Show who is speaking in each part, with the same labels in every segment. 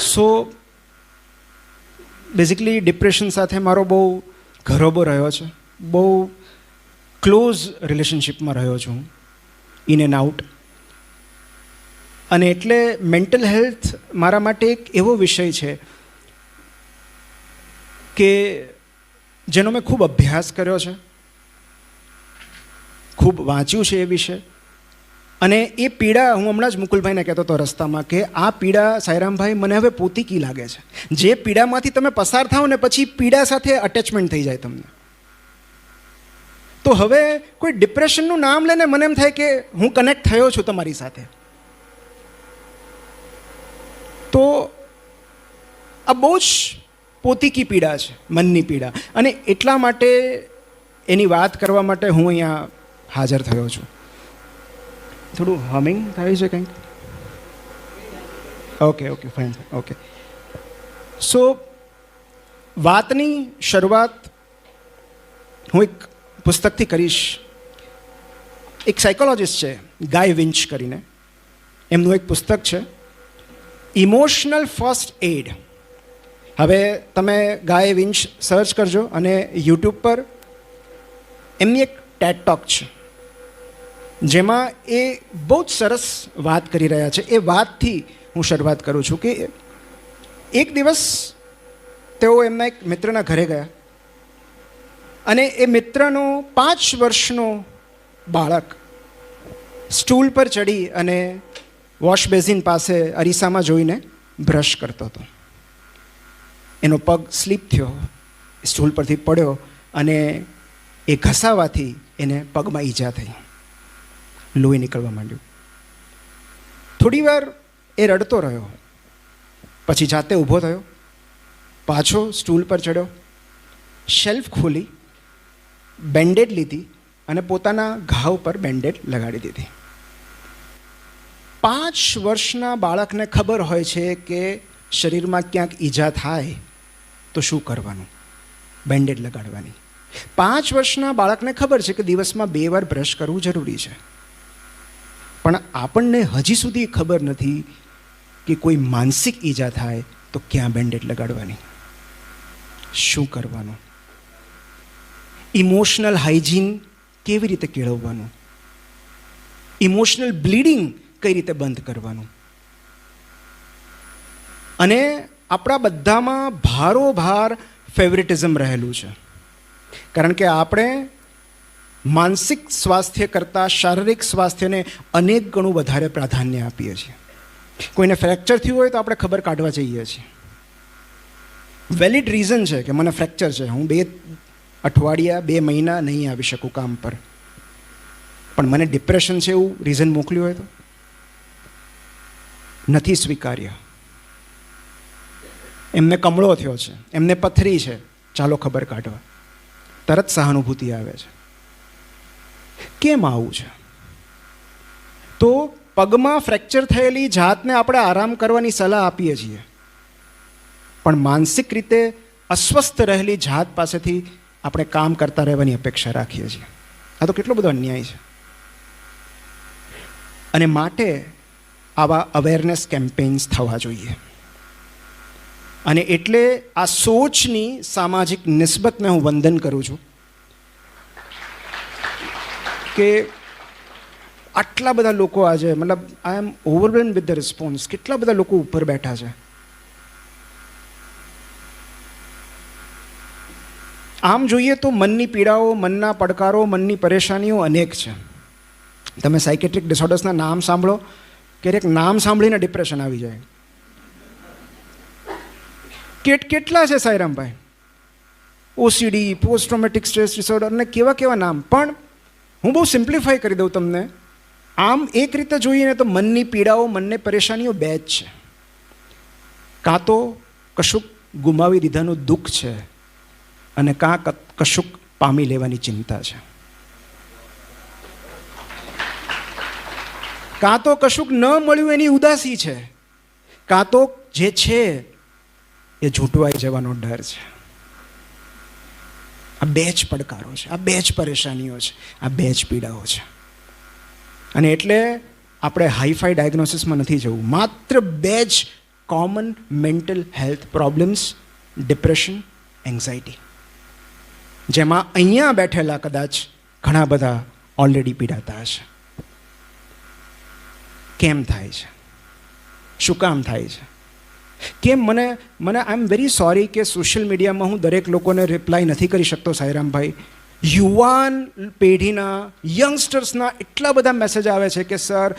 Speaker 1: So basically depression સાથે મારો બહુ ઘરોબો રહ્યો છે, બહુ ક્લોઝ રિલેશનશિપમાં રહ્યો છું, ઇન એન્ડ આઉટ. અને એટલે મેન્ટલ હેલ્થ મારા માટે એક એવો વિષય છે કે જેનો મેં ખૂબ અભ્યાસ કર્યો છે, ખૂબ વાંચ્યું છે એ વિશે. અને એ પીડા હું હમણાં જ મુકુલભાઈને કહેતો હતો રસ્તામાં કે આ પીડા સાઈરામભાઈ મને હવે પોતીકી લાગે છે. જે પીડામાંથી તમે પસાર થાઓ ને પછી પીડા સાથે અટેચમેન્ટ થઈ જાય તમને. તો હવે કોઈ ડિપ્રેશનનું નામ લઈને મને એમ થાય કે હું કનેક્ટ થયો છું તમારી સાથે. તો આ બહુ જ પોતીકી પીડા છે, મનની પીડા. અને એટલા માટે એની વાત કરવા માટે હું અહીંયા હાજર થયો છું. થોડું હમિંગ થાય છે કંઈક? Okay fine. ઓકે, સો વાતની શરૂઆત હું એક પુસ્તકથી કરીશ. એક સાયકોલોજિસ્ટ છે ગાય વિન્ચ કરીને, એમનું એક પુસ્તક છે ઇમોશનલ ફર્સ્ટ એડ. હવે તમે ગાય વિન્ચ સર્ચ કરજો અને યુટ્યુબ પર એમની એક ટેડ ટોક છે જેમાં એ બહુ જ સરસ વાત કરી રહ્યા છે. એ વાતથી હું શરૂઆત કરું છું કે એક દિવસ તેઓ એમના એક મિત્રના ઘરે ગયા અને એ મિત્રનો 5 વર્ષનો બાળક સ્ટૂલ પર ચડી અને વોશ બેઝિન પાસે અરીસામાં જોઈને બ્રશ કરતો હતો. એનો પગ સ્લીપ થયો, સ્ટૂલ પરથી પડ્યો અને એ ઘસાવાથી એને પગમાં ઈજા થઈ, લોહી નીકળવા માંડ્યું. થોડી વાર એ રડતો રહ્યો, પછી જાતે ઊભો થયો, પાછો સ્ટૂલ પર ચડ્યો, શેલ્ફ ખોલી, બેન્ડેડ લીધી અને પોતાના ઘાવ પર બેન્ડેડ લગાડી દીધી. 5 વર્ષના બાળકને ખબર હોય છે કે શરીરમાં ક્યાંક ઈજા થાય તો શું કરવાનું? બેન્ડેડ લગાડવાની. 5 વર્ષના બાળકને ખબર છે કે દિવસમાં 2 વાર બ્રશ કરવું જરૂરી છે. પણ આપણને હજી સુધી ખબર નથી કે કોઈ માનસિક ઈજા થાય તો ક્યાં બેન્ડેડ લગાડવાની, શું કરવાનું, ઇમોશનલ હાઇજીન કેવી રીતે કેળવવાનું, ઇમોશનલ બ્લીડિંગ કઈ રીતે બંધ કરવાનું. અને આપણા બધામાં ભારોભાર ફેવરિટિઝમ રહેલું છે, કારણ કે આપણે માનસિક સ્વાસ્થ્ય કરતાં શારીરિક સ્વાસ્થ્યને અનેક ગણું વધારે પ્રાધાન્ય આપીએ છીએ. કોઈને ફ્રેક્ચર થયું હોય તો આપણે ખબર કાઢવા જઈએ છીએ. વેલિડ રીઝન છે કે મને ફ્રેક્ચર છે, હું 2 અઠવાડિયા 2 મહિના નહીં આવી શકું કામ પર. પણ મને ડિપ્રેશન છે એવું રીઝન મોકલ્યું હોય તો નથી સ્વીકાર્ય. એમને કમળો થયો છે, એમને પથરી છે, ચાલો ખબર કાઢવા, તરત સહાનુભૂતિ આવે છે. કેમ આવું છે? તો પગમાં ફ્રેક્ચર થયેલી જાતને આપણે આરામ કરવાની સલાહ આપીએ છીએ, પણ માનસિક રીતે અસ્વસ્થ રહેલી જાત પાસેથી આપણે કામ કરતા રહેવાની અપેક્ષા રાખીએ છીએ. આ તો કેટલો બધો અન્યાય છે. અને માટે આવા અવેરનેસ કેમ્પેન્સ થવા જોઈએ. અને એટલે આ સોચની સામાજિક નિસ્બતને હું વંદન કરું છું કે આટલા બધા લોકો આજે, મતલબ આઈ એમ ઓવરવેલ્મ્ડ વિથ ધ રિસ્પોન્સ. કેટલા બધા લોકો ઉપર બેઠા છે. આમ જોઈએ તો મનની પીડાઓ, મનના પડકારો, મનની પરેશાનીઓ અનેક છે. તમે સાયકેટ્રિક ડિસઓર્ડર્સના નામ સાંભળો, ક્યારેક નામ સાંભળીને ડિપ્રેશન આવી જાય. કેટલા છે સાઈરામભાઈ? ઓસીડી, પોસ્ટ ટ્રોમેટિક સ્ટ્રેસ ડિસઓર્ડર અને કેવા કેવા નામ. પણ હું બહુ સિમ્પ્લિફાઈ કરી દઉં તમને. આમ એક રીતે જોઈએ તો મનની પીડાઓ, મનની પરેશાનીઓ 2 જ છે. કાં તો કશુંક ગુમાવી દીધાનું દુઃખ છે અને કાં કશુંક પામી લેવાની ચિંતા છે. કાં તો કશુંક ન મળ્યું એની ઉદાસી છે, કાં તો જે છે એ ઝૂંટવાઈ જવાનો ડર છે. આ 2 જ પડકારો છે, આ 2 જ પરેશાનીઓ છે, આ 2 જ પીડાઓ છે. અને એટલે આપણે હાઈફાઈ ડાયગ્નોસિસમાં નથી જવું. માત્ર 2 જ common mental health problems, depression, anxiety, જેમાં અહીંયા બેઠેલા કદાચ ઘણા બધા ઓલરેડી પીડાતા હશે. કેમ થાય છે? શું કામ થાય છે? કેમ મને આઈ એમ વેરી સોરી કે સોશિયલ મીડિયામાં હું દરેક લોકોને રિપ્લાય નથી કરી શકતો સાઈરામભાઈ. યુવાન પેઢીના, યંગસ્ટર્સના એટલા બધા મેસેજ આવે છે કે sir,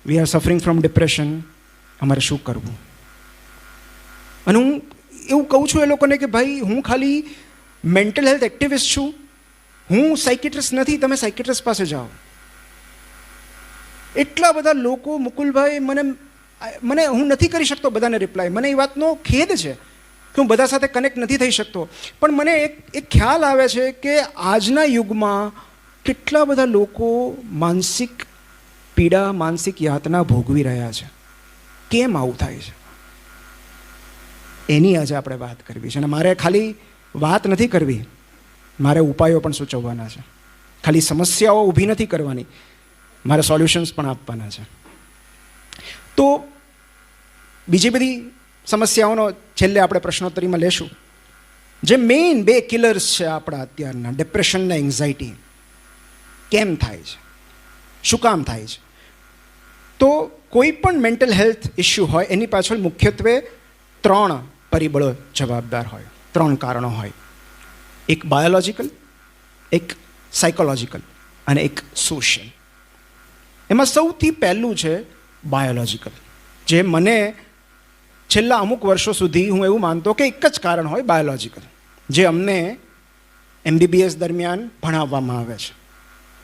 Speaker 1: we are suffering from depression, અમારે શું કરવું? અને હું એવું કહું છું એ લોકોને કે ભાઈ, હું ખાલી મેન્ટલ હેલ્થ એક્ટિવિસ્ટ છું, હું સાયકિયાટ્રિસ્ટ નથી. તમે સાયકિયાટ્રિસ્ટ પાસે જાઓ. એટલા બધા લોકો, મુકુલભાઈ, મને હું નથી કરી શકતો બધાને રિપ્લાય. મને એ વાતનો ખેદ છે કે હું બધા સાથે કનેક્ટ નથી થઈ શકતો. પણ મને એક ખ્યાલ આવે છે કે આજના યુગમાં કેટલા બધા લોકો માનસિક પીડા, માનસિક યાતના ભોગવી રહ્યા છે. કેમ આવું થાય છે? એની આજે આપણે વાત કરવી છે. અને મારે ખાલી વાત નથી કરવી, મારે ઉપાયો પણ સૂચવવાના છે. ખાલી સમસ્યાઓ ઊભી નથી કરવાની, મારે સોલ્યુશન્સ પણ આપવાના છે. તો બીજી બધી સમસ્યાઓનો છેલ્લે આપણે પ્રશ્નોત્તરીમાં લેશું. જે મેઇન 2 કિલર્સ છે આપણા અત્યારના, ડિપ્રેશન અને એન્ઝાયટી, કેમ થાય છે, શું કામ થાય છે? તો કોઈ પણ મેન્ટલ હેલ્થ ઇસ્યુ હોય એની પાછળ મુખ્યત્વે 3 પરિબળો જવાબદાર હોય, 3 કારણો હોય. એક બાયોલોજિકલ, એક સાયકોલોજિકલ અને એક સોશિયલ. એમાં સૌથી પહેલું છે બાયોલોજિકલ, જે મને છેલ્લા અમુક વર્ષો સુધી હું એવું માનતો કે એક જ કારણ હોય, બાયોલોજિકલ, જે અમને MBBS દરમિયાન ભણાવવામાં આવે છે,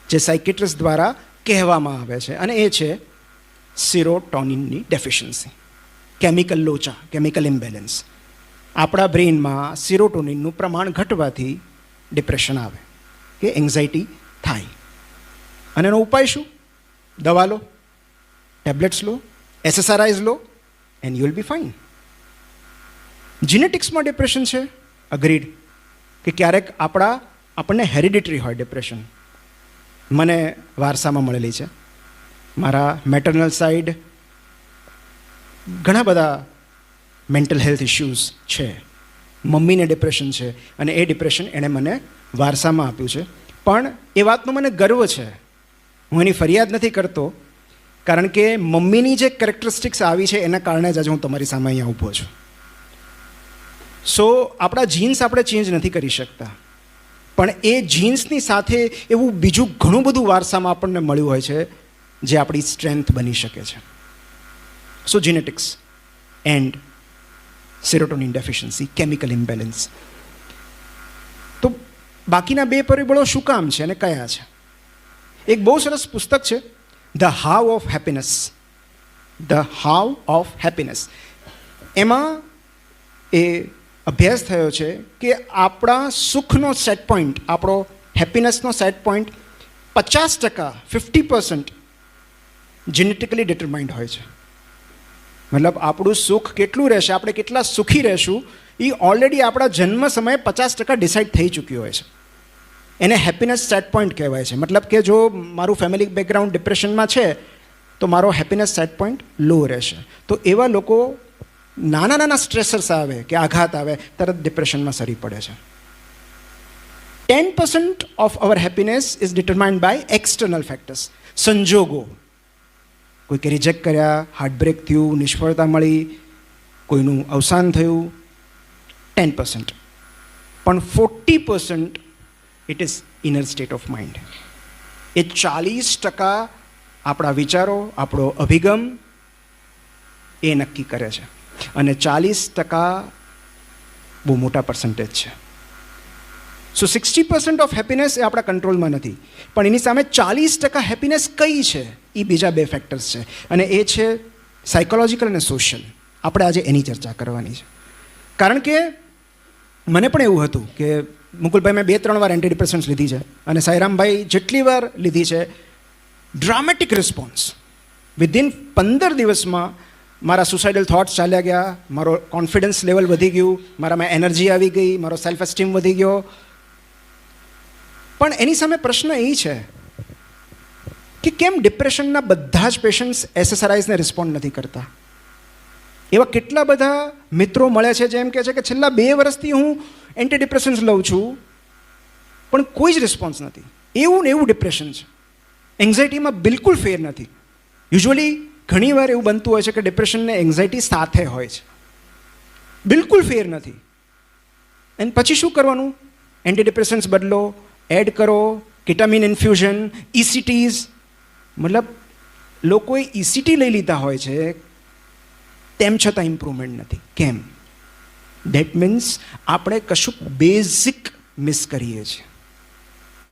Speaker 1: જે સાયકિયાટ્રિસ્ટ દ્વારા કહેવામાં આવે છે, અને એ છે સિરોટોનિનની ડેફિશિયન્સી, કેમિકલ લોચા, કેમિકલ ઇમ્બેલેન્સ. આપણા બ્રેઇનમાં સિરોટોનિનનું પ્રમાણ ઘટવાથી ડિપ્રેશન આવે કે એન્ઝાયટી થાય. અને એનો ઉપાય શું? દવા લો, ટેબ્લેટ્સ લો, SSRIs લો, and you will be fine. જીનેટિક્સમાં ડિપ્રેશન છે, અગ્રીડ, કે ક્યારેક આપણને હેરિડિટરી હોય ડિપ્રેશન. મને વારસામાં મળેલી છે. મારા મેટર્નલ સાઈડ ઘણા બધા મેન્ટલ હેલ્થ ઇશ્યુઝ છે. મમ્મીને ડિપ્રેશન છે અને એ ડિપ્રેશન એણે મને વારસામાં આપ્યું છે. પણ એ વાતનો મને ગર્વ છે. હું એની ફરિયાદ નથી કરતો, કારણ કે મમ્મીની જે કેરેક્ટરિસ્ટિક્સ આવી છે એના કારણે જ આજે હું તમારી સામે અહીંયા ઊભો છું. સો આપણા જીન્સ આપણે ચેન્જ નથી કરી શકતા, પણ એ જીન્સની સાથે એવું બીજું ઘણું બધું વારસામાં આપણને મળ્યું હોય છે જે આપણી સ્ટ્રેન્થ બની શકે છે. So genetics and serotonin deficiency, chemical imbalance. તો બાકીના 2 પરિબળો શું કામ છે અને કયા છે? એક બહુ સરસ પુસ્તક છે, the how of happiness. The how of happiness. એમાં એ અભ્યાસ થયો છે કે આપણા સુખનો સેટ પોઈન્ટ, આપણો હેપીનેસનો સેટ પોઈન્ટ 50%, 50% જેનેટિકલી ડિટરમાઇન્ડ હોય છે. મતલબ આપણું સુખ કેટલું રહેશે, આપણે કેટલા સુખી રહેશું, એ ઓલરેડી આપણા જન્મ સમયે 50% ડિસાઇડ થઈ ચૂક્યું હોય છે. એને હેપીનેસ સેટ પોઈન્ટ કહેવાય છે. મતલબ કે જો મારું ફેમિલી બેકગ્રાઉન્ડ ડિપ્રેશનમાં છે તો મારો હેપીનેસ સેટ પોઈન્ટ લો રહેશે. તો એવા લોકો નાના સ્ટ્રેસર્સ આવે કે આઘાત આવે તરત ડિપ્રેશનમાં સરી પડે છે. 10% of our happiness is determined by external factors. સંજોગો, કોઈકે રિજેક્ટ કર્યા, હાર્ટબ્રેક થયું, નિષ્ફળતા મળી, કોઈનું અવસાન થયું, 10%. પણ 40% it is inner state of mind. એ 40% આપણા વિચારો, આપણો અભિગમ એ નક્કી કરે છે. અને 40% બહુ મોટા પર્સન્ટેજ છે. સો 60% ઓફ હેપીનેસ એ આપણા કંટ્રોલમાં નથી, પણ એની સામે 40% હેપીનેસ કઈ છે એ બીજા 2 ફેક્ટર્સ છે, અને એ છે સાયકોલોજીકલ અને સોશિયલ. આપણે આજે એની ચર્ચા કરવાની છે. કારણ કે મને પણ એવું હતું કે મુકુલભાઈ, મેં 2-3 વાર એન્ટી ડિપ્રેશન્સ લીધી છે, અને સાઈરામભાઈ જેટલી વાર લીધી છે, ડ્રામેટિક રિસ્પોન્સ. વિધિન 15 દિવસમાં મારા સુસાઇડલ થોટ્સ ચાલ્યા ગયા, મારો કોન્ફિડન્સ લેવલ વધી ગયું, મારામાં એનર્જી આવી ગઈ, મારો સેલ્ફ એસ્ટીમ વધી ગયો. પણ એની સામે પ્રશ્ન એ છે કે કેમ ડિપ્રેશનના બધા જ પેશન્ટ્સ SSRIsને રિસ્પોન્ડ નથી કરતા? એવા કેટલા બધા મિત્રો મળે છે જેમ કહે છે કે છેલ્લા 2 વર્ષથી હું એન્ટી ડિપ્રેશન્સ લઉં છું પણ કોઈ જ રિસ્પોન્સ નથી. એવું ને એવું ડિપ્રેશન છે, એન્ઝાયટીમાં બિલકુલ ફેર નથી. યુઝ્યુઅલી ઘણીવાર એવું બનતું હોય છે કે ડિપ્રેશન ને એન્ઝાયટી સાથે હોય છે, બિલકુલ ફેર નથી. અને પછી શું કરવાનું? એન્ટી ડિપ્રેશન્સ બદલો, એડ કરો, કેટામિન ઇન્ફ્યુઝન, ECTs. મતલબ લોકોએ ECT લઈ લીધા હોય છે તેમ છતાં ઇમ્પ્રુવમેન્ટ નથી. કેમ? દેટ મીન્સ આપણે કશુંક બેઝિક મિસ કરીએ છીએ.